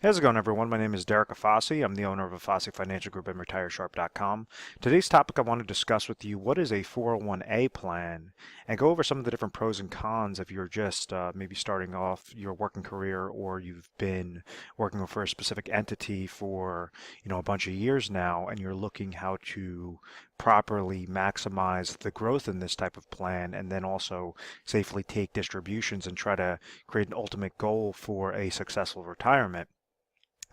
How's it going, everyone? My name is Derek Afasi. I'm the owner of Afasi Financial Group and retiresharp.com. Today's topic I want to discuss with you what is a 401a plan and go over some of the different pros and cons if you're just maybe starting off your working career or you've been working for a specific entity for a bunch of years now and you're looking how to properly maximize the growth in this type of plan and then also safely take distributions and try to create an ultimate goal for a successful retirement.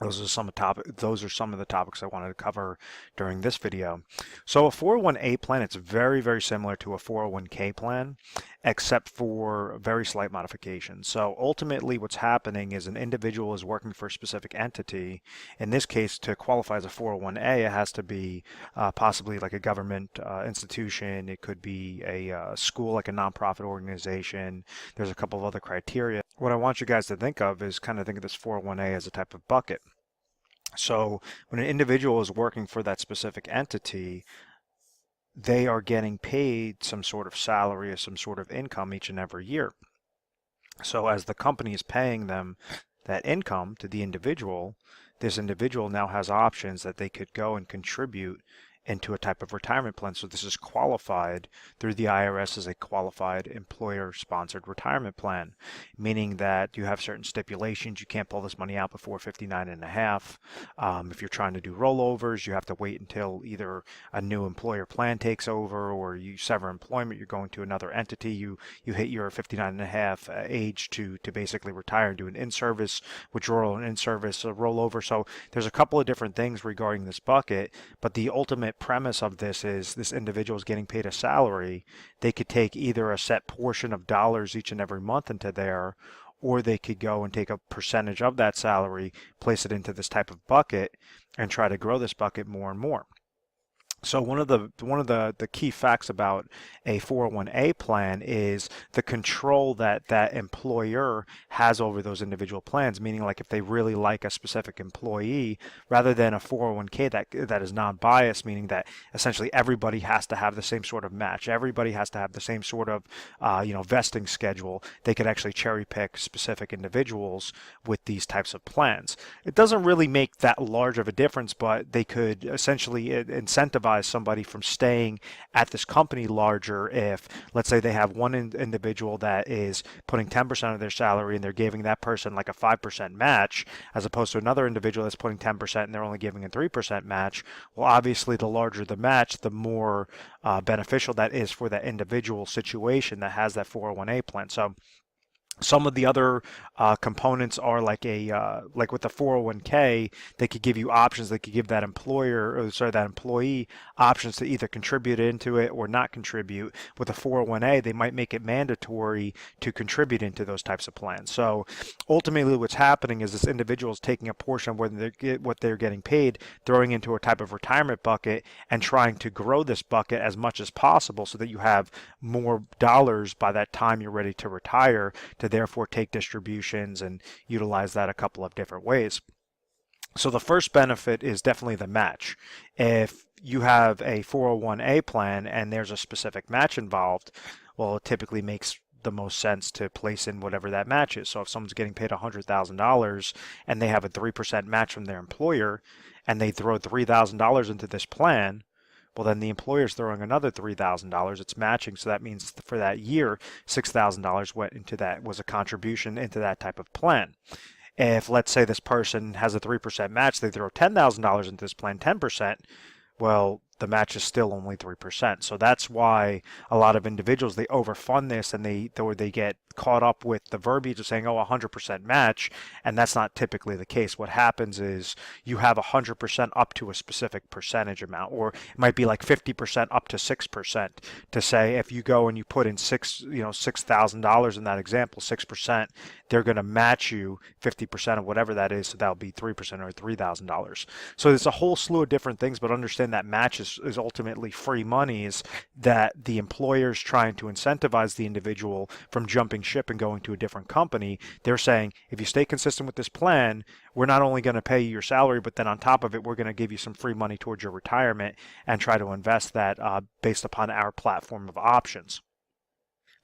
Those are some of the topics I wanted to cover during this video. So a 401a plan, it's very, very similar to a 401k plan, except for very slight modifications. So ultimately what's happening is an individual is working for a specific entity. In this case, to qualify as a 401a, it has to be possibly like a government institution. It could be a school, like a nonprofit organization. There's a couple of other criteria. What I want you guys to think of is kind of think of this 401a as a type of bucket. So when an individual is working for that specific entity, they are getting paid some sort of salary or some sort of income each and every year. So as the company is paying them that income to the individual, this individual now has options that they could go and contribute into a type of retirement plan. So this is qualified through the IRS as a qualified employer-sponsored retirement plan, meaning that you have certain stipulations. You can't pull this money out before 59 and a half. If you're trying to do rollovers, you have to wait until either a new employer plan takes over or you sever employment, you're going to another entity, you hit your 59 and a half age to basically retire and do an in-service withdrawal and in-service rollover. So there's a couple of different things regarding this bucket, but the ultimate premise of this is this individual is getting paid a salary. They could take either a set portion of dollars each and every month into there, or they could go and take a percentage of that salary, place it into this type of bucket, and try to grow this bucket more and more. So one of the key facts about a 401a plan is the control that that employer has over those individual plans, meaning like if they really like a specific employee, rather than a 401k that is non-biased, meaning that essentially everybody has to have the same sort of match, everybody has to have the same sort of vesting schedule. They could actually cherry pick specific individuals with these types of plans. It doesn't really make that large of a difference, but they could essentially incentivize somebody from staying at this company larger if, let's say, they have one individual that is putting 10% of their salary and they're giving that person like a 5% match, as opposed to another individual that's putting 10% and they're only giving a 3% match. Well, obviously, the larger the match, the more beneficial that is for that individual situation that has that 401a plan. So some of the other components are like like with the 401k, they could give you options. They could give that that employee options to either contribute into it or not contribute. With a 401a, they might make it mandatory to contribute into those types of plans. So ultimately, what's happening is this individual is taking a portion of what they're getting paid, throwing into a type of retirement bucket, and trying to grow this bucket as much as possible so that you have more dollars by that time you're ready to retire, to therefore take distributions and utilize that a couple of different ways. So the first benefit is definitely the match. If you have a 401a plan and there's a specific match involved, well, it typically makes the most sense to place in whatever that match is. So if someone's getting paid $100,000 and they have a 3% match from their employer and they throw $3,000 into this plan, well, then the employer's throwing another $3,000. It's matching, so that means for that year, $6,000 went into that, was a contribution into that type of plan. If, let's say, this person has a 3% match, they throw $10,000 into this plan, 10%, well, the match is still only 3%. So that's why a lot of individuals, they overfund this and they get caught up with the verbiage of saying, oh, 100% match, and that's not typically the case. What happens is you have 100% up to a specific percentage amount, or it might be like 50% up to 6%, to say if you go and you put in $6,000 in that example, 6%, they're going to match you 50% of whatever that is, so that'll be 3% or $3,000. So there's a whole slew of different things, but understand that match is ultimately free monies that the employer is trying to incentivize the individual from jumping ship and going to a different company. They're saying, if you stay consistent with this plan, we're not only going to pay you your salary, but then on top of it, we're going to give you some free money towards your retirement and try to invest that based upon our platform of options.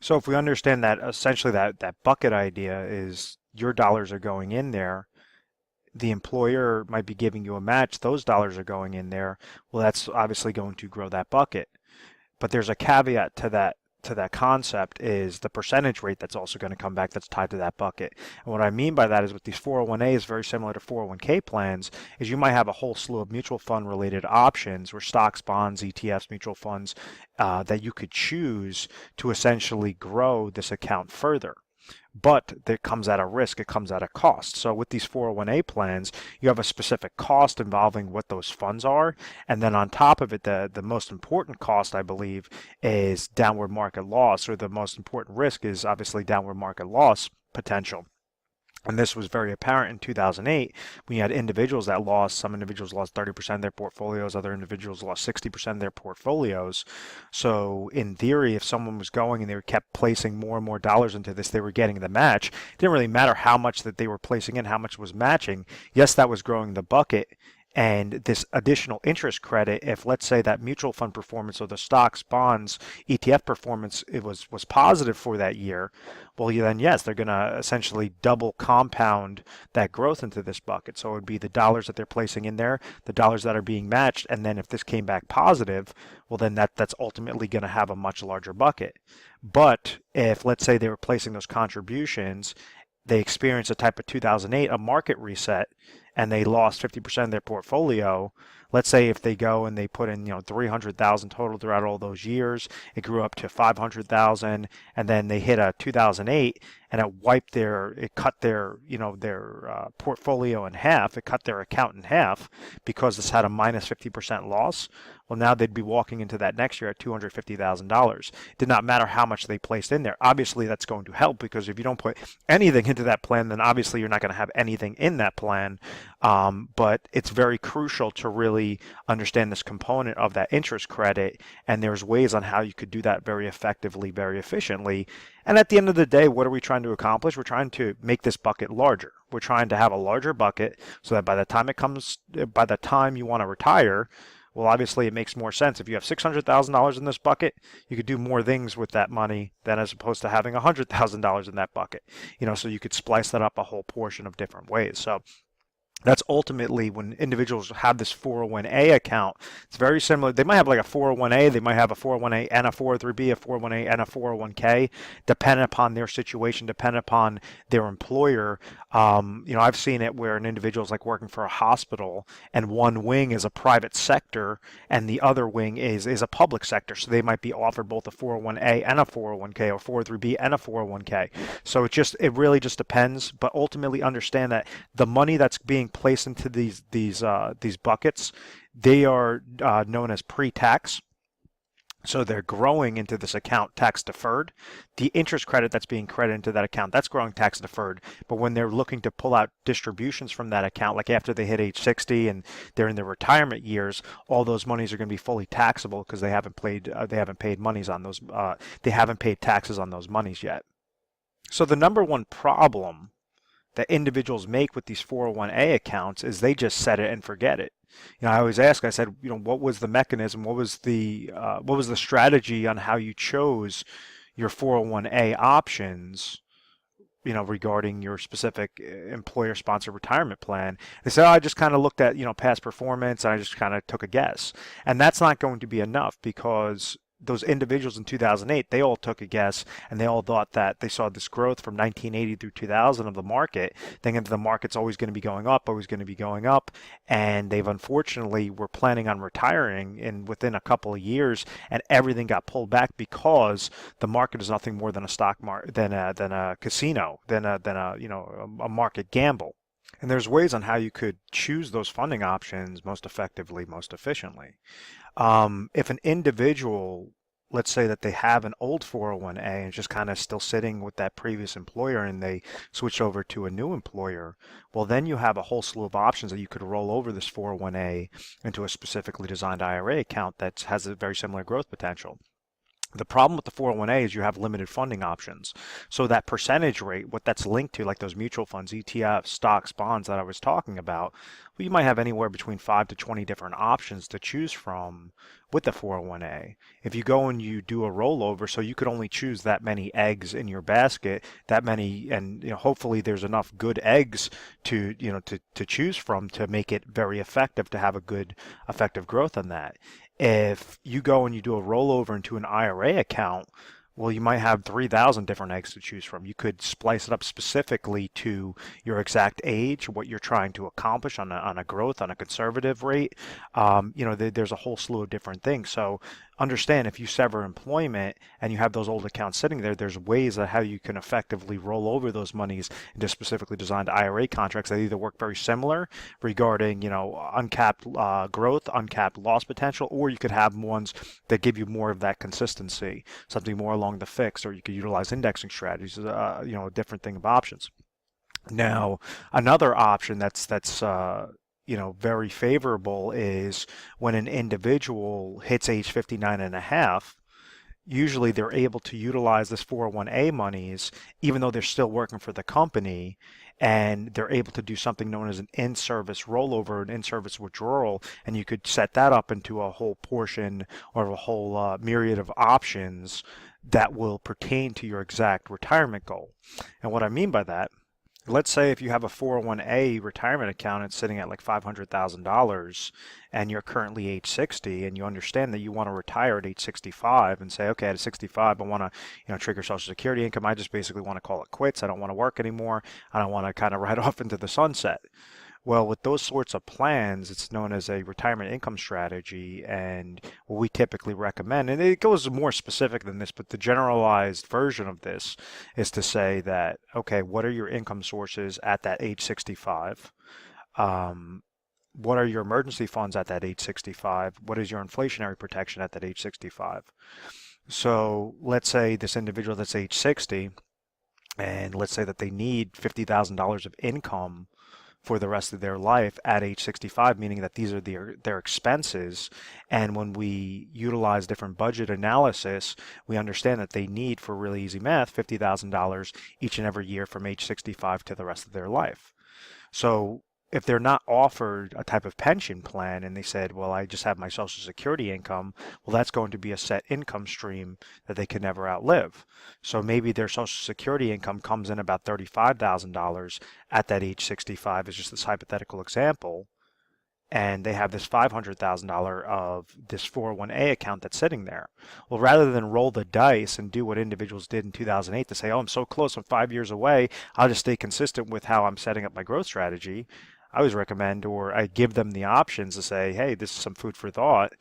So if we understand that essentially that bucket idea is your dollars are going in there, the employer might be giving you a match, those dollars are going in there. Well, that's obviously going to grow that bucket. But there's a caveat to that concept is the percentage rate that's also going to come back that's tied to that bucket. And what I mean by that is with these 401as, very similar to 401k plans, is you might have a whole slew of mutual fund related options or stocks, bonds, ETFs, mutual funds that you could choose to essentially grow this account further. But that comes at a risk, it comes at a cost. So with these 401a plans, you have a specific cost involving what those funds are. And then on top of it, the most important cost, I believe, is downward market loss, or the most important risk is obviously downward market loss potential. And this was very apparent in 2008 when you had individuals that lost, some individuals lost 30% of their portfolios, other individuals lost 60% of their portfolios. So in theory, if someone was going and they kept placing more and more dollars into this, they were getting the match. It didn't really matter how much that they were placing in, how much was matching. Yes, that was growing the bucket. And this additional interest credit, if let's say that mutual fund performance or the stocks, bonds, ETF performance it was positive for that year, well, then yes, they're going to essentially double compound that growth into this bucket. So it would be the dollars that they're placing in there, the dollars that are being matched, and then if this came back positive, well, then that's ultimately going to have a much larger bucket. But if let's say they were placing those contributions, they experienced a type of 2008, a market reset, and they lost 50% of their portfolio. Let's say if they go and they put in, 300,000 total throughout all those years, it grew up to 500,000, and then they hit a 2008, and it cut their, their portfolio in half. It cut their account in half because this had a minus 50% loss. Well, now they'd be walking into that next year at $250,000. It did not matter how much they placed in there. Obviously, that's going to help because if you don't put anything into that plan, then obviously you're not going to have anything in that plan. But it's very crucial to really understand this component of that interest credit, and there's ways on how you could do that very effectively, very efficiently. And at the end of the day, what are we trying to accomplish? We're trying to make this bucket larger. We're trying to have a larger bucket so that by the time you want to retire, well, obviously it makes more sense. If you have $600,000 in this bucket, you could do more things with that money than as opposed to having $100,000 in that bucket. So you could splice that up a whole portion of different ways. So that's ultimately when individuals have this 401a account. It's very similar. They might have like a 401a, they might have a 401a and a 403b, a 401a and a 401k, depending upon their situation, depending upon their employer. I've seen it where an individual is like working for a hospital and one wing is a private sector and the other wing is a public sector. So they might be offered both a 401a and a 401k or 403b and a 401k. So it really just depends. But ultimately understand that the money that's being placed into these buckets, they are known as pre-tax. So they're growing into this account tax deferred. The interest credit that's being credited into that account, that's growing tax deferred. But when they're looking to pull out distributions from that account, like after they hit age 60 and they're in their retirement years, all those monies are going to be fully taxable because they haven't paid monies on those. They haven't paid taxes on those monies yet. So the number one problem that individuals make with these 401a accounts is they just set it and forget it. I always ask, I said, what was the mechanism? What was the strategy on how you chose your 401a options, regarding your specific employer-sponsored retirement plan? They said, I just kind of looked at, past performance, and I just kind of took a guess. And that's not going to be enough because those individuals in 2008, they all took a guess and they all thought that they saw this growth from 1980 through 2000 of the market, thinking that the market's always going to be going up, and they've unfortunately were planning on retiring within a couple of years, and everything got pulled back because the market is nothing more than a stock market, than a casino, than a market gamble. And there's ways on how you could choose those funding options most effectively, most efficiently. If an individual, let's say that they have an old 401a and just kind of still sitting with that previous employer and they switch over to a new employer, well, then you have a whole slew of options that you could roll over this 401a into a specifically designed IRA account that has a very similar growth potential. The problem with the 401A is you have limited funding options. So that percentage rate, what that's linked to, like those mutual funds, ETFs, stocks, bonds that I was talking about, well, you might have anywhere between 5 to 20 different options to choose from with the 401A. If you go and you do a rollover, so you could only choose that many eggs in your basket, that many, and hopefully there's enough good eggs to to choose from to make it very effective to have a good effective growth on that. If you go and you do a rollover into an IRA account, well, you might have 3,000 different eggs to choose from. You could splice it up specifically to your exact age, what you're trying to accomplish on a growth, on a conservative rate. There's a whole slew of different things. So understand if you sever employment and you have those old accounts sitting there, there's ways of how you can effectively roll over those monies into specifically designed IRA contracts that either work very similar regarding, uncapped growth, uncapped loss potential, or you could have ones that give you more of that consistency, something more along the fixed, or you could utilize indexing strategies, a different thing of options. Now, another option that's very favorable is when an individual hits age 59 and a half, usually they're able to utilize this 401A monies, even though they're still working for the company, and they're able to do something known as an in-service rollover, an in-service withdrawal, and you could set that up into a whole portion or a whole myriad of options that will pertain to your exact retirement goal. And what I mean by that, let's say if you have a 401A retirement account, it's sitting at like $500,000 and you're currently age 60 and you understand that you want to retire at age 65 and say, okay, at 65, I want to, trigger Social Security income. I just basically want to call it quits. I don't want to work anymore. I don't want to kind of ride off into the sunset. Well, with those sorts of plans, it's known as a retirement income strategy, and what we typically recommend, and it goes more specific than this, but the generalized version of this is to say that, okay, what are your income sources at that age 65? What are your emergency funds at that age 65? What is your inflationary protection at that age 65? So let's say this individual that's age 60, and let's say that they need $50,000 of income for the rest of their life at age 65, meaning that these are their expenses. And when we utilize different budget analysis, we understand that they need, for really easy math, $50,000 each and every year from age 65 to the rest of their life. So if they're not offered a type of pension plan and they said, well, I just have my Social Security income, well, that's going to be a set income stream that they can never outlive. So maybe their Social Security income comes in about $35,000 at that age 65, is just this hypothetical example, and they have this $500,000 of this 401A account that's sitting there. Well, rather than roll the dice and do what individuals did in 2008 to say, oh, I'm so close, I'm 5 years away, I'll just stay consistent with how I'm setting up my growth strategy, I always recommend, or I give them the options to say, hey, this is some food for thought.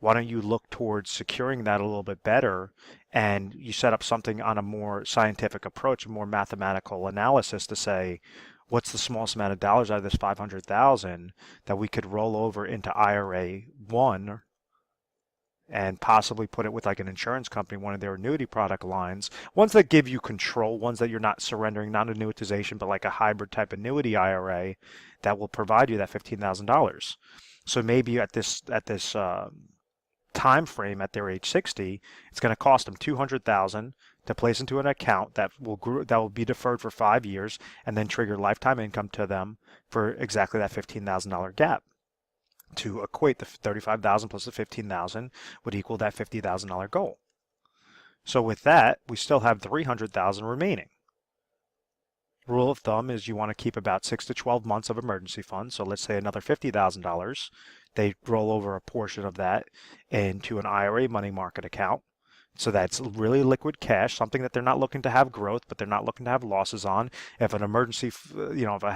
Why don't you look towards securing that a little bit better, and you set up something on a more scientific approach, a more mathematical analysis to say, what's the smallest amount of dollars out of this 500,000 that we could roll over into IRA 1 and possibly put it with like an insurance company, one of their annuity product lines, ones that give you control, ones that you're not surrendering, not annuitization, but like a hybrid type annuity IRA that will provide you that $15,000. So maybe at this time frame at their age 60, it's going to cost them $200,000 to place into an account that will be deferred for 5 years and then trigger lifetime income to them for exactly that $15,000 gap. To equate, the $35,000 plus the $15,000 would equal that $50,000 goal. So with that, we still have $300,000 remaining. Rule of thumb is you want to keep about 6 to 12 months of emergency funds. So let's say another $50,000. They roll over a portion of that into an IRA money market account. So that's really liquid cash, something that they're not looking to have growth, but they're not looking to have losses on. If an emergency, if a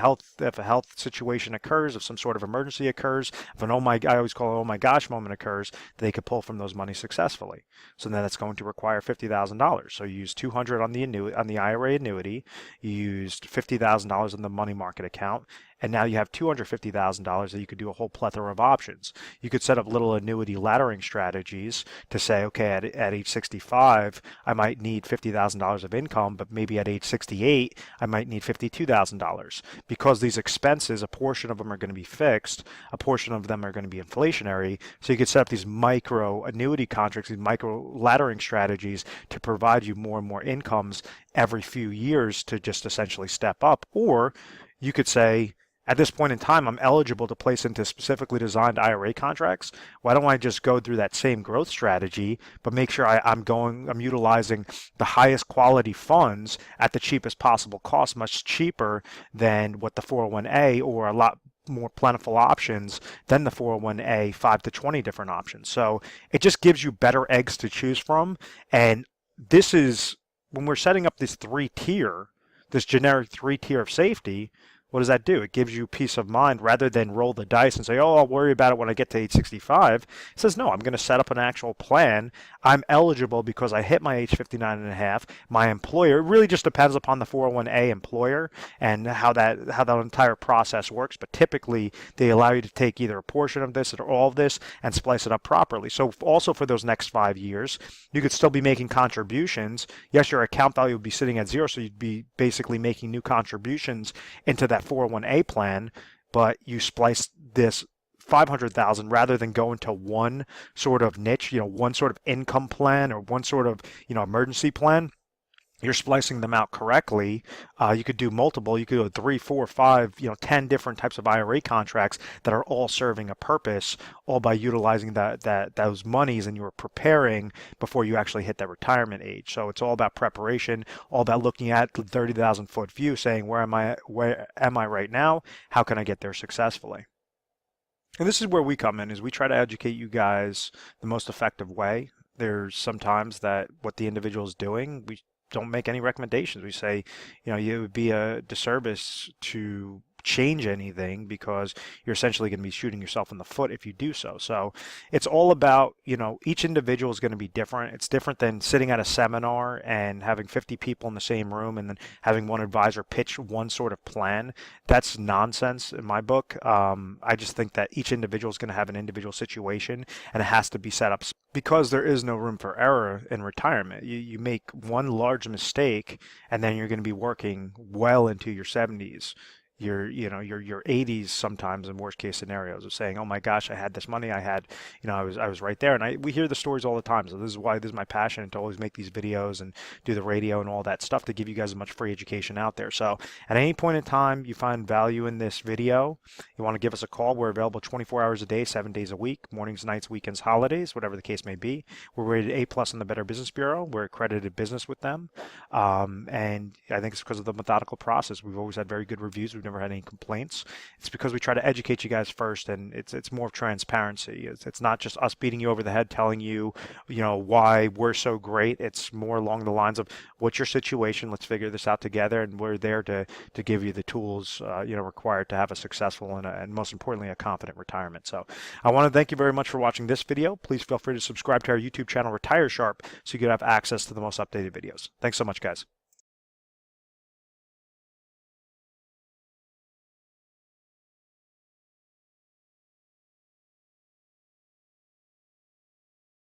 health situation occurs, if some sort of emergency occurs, if I always call it oh my gosh moment occurs, they could pull from those money successfully. So then that's going to require $50,000. So you use $200 on the IRA annuity, you used $50,000 in the money market account, and now you have $250,000 that you could do a whole plethora of options. You could set up little annuity laddering strategies to say, okay, at age 65, I might need $50,000 of income, but maybe at age 68, I might need $52,000. Because these expenses, a portion of them are going to be fixed, a portion of them are going to be inflationary. So you could set up these micro annuity contracts, these micro laddering strategies to provide you more and more incomes every few years to just essentially step up. Or you could say, at this point in time, I'm eligible to place into specifically designed IRA contracts. Why don't I just go through that same growth strategy, but make sure I'm utilizing the highest quality funds at the cheapest possible cost, much cheaper than what the 401a, or a lot more plentiful options than the 401a, 5 to 20 different options. So it just gives you better eggs to choose from. And this is, when we're setting up this generic 3-tier of safety, what does that do? It gives you peace of mind rather than roll the dice and say, oh, I'll worry about it when I get to age 65. It says, no, I'm going to set up an actual plan. I'm eligible because I hit my age 59 and a half. My employer, it really just depends upon the 401a employer and how that entire process works. But typically, they allow you to take either a portion of this or all of this and splice it up properly. So also for those next 5 years, you could still be making contributions. Yes, your account value would be sitting at zero, so you'd be basically making new contributions into that 401a plan, but you splice this 500,000 rather than go into one sort of niche, one sort of income plan or one sort of, emergency plan. You're splicing them out correctly. You could do multiple. You could do 3, 4, 5, 10 different types of IRA contracts that are all serving a purpose, all by utilizing those monies, and you were preparing before you actually hit that retirement age. So it's all about preparation, all about looking at the 30,000-foot view, saying, where am I right now? How can I get there successfully? And this is where we come in, is we try to educate you guys the most effective way. There's sometimes that what the individual is doing, we don't make any recommendations. We say, it would be a disservice to change anything because you're essentially going to be shooting yourself in the foot if you do so. So it's all about, each individual is going to be different. It's different than sitting at a seminar and having 50 people in the same room and then having one advisor pitch one sort of plan. That's nonsense in my book. I just think that each individual is going to have an individual situation, and it has to be set up because there is no room for error in retirement. You make one large mistake and then you're going to be working well into your 70s. Your 80s sometimes in worst case scenarios of saying, oh my gosh, I had this money, I was right there. And we hear the stories all the time. So this is my passion, to always make these videos and do the radio and all that stuff to give you guys as much free education out there. So at any point in time you find value in this video, you want to give us a call. We're available 24 hours a day, 7 days a week, mornings, nights, weekends, holidays, whatever the case may be. We're rated A+ in the Better Business Bureau. We're accredited business with them. And I think it's because of the methodical process. We've always had very good reviews. We've never had any complaints. It's because we try to educate you guys first, and it's more of transparency. It's not just us beating you over the head telling you, why we're so great. It's more along the lines of, what's your situation? Let's figure this out together, and we're there to give you the tools required to have a successful and most importantly a confident retirement. So I want to thank you very much for watching this video. Please feel free to subscribe to our YouTube channel, Retire Sharp, so you can have access to the most updated videos. Thanks so much, guys.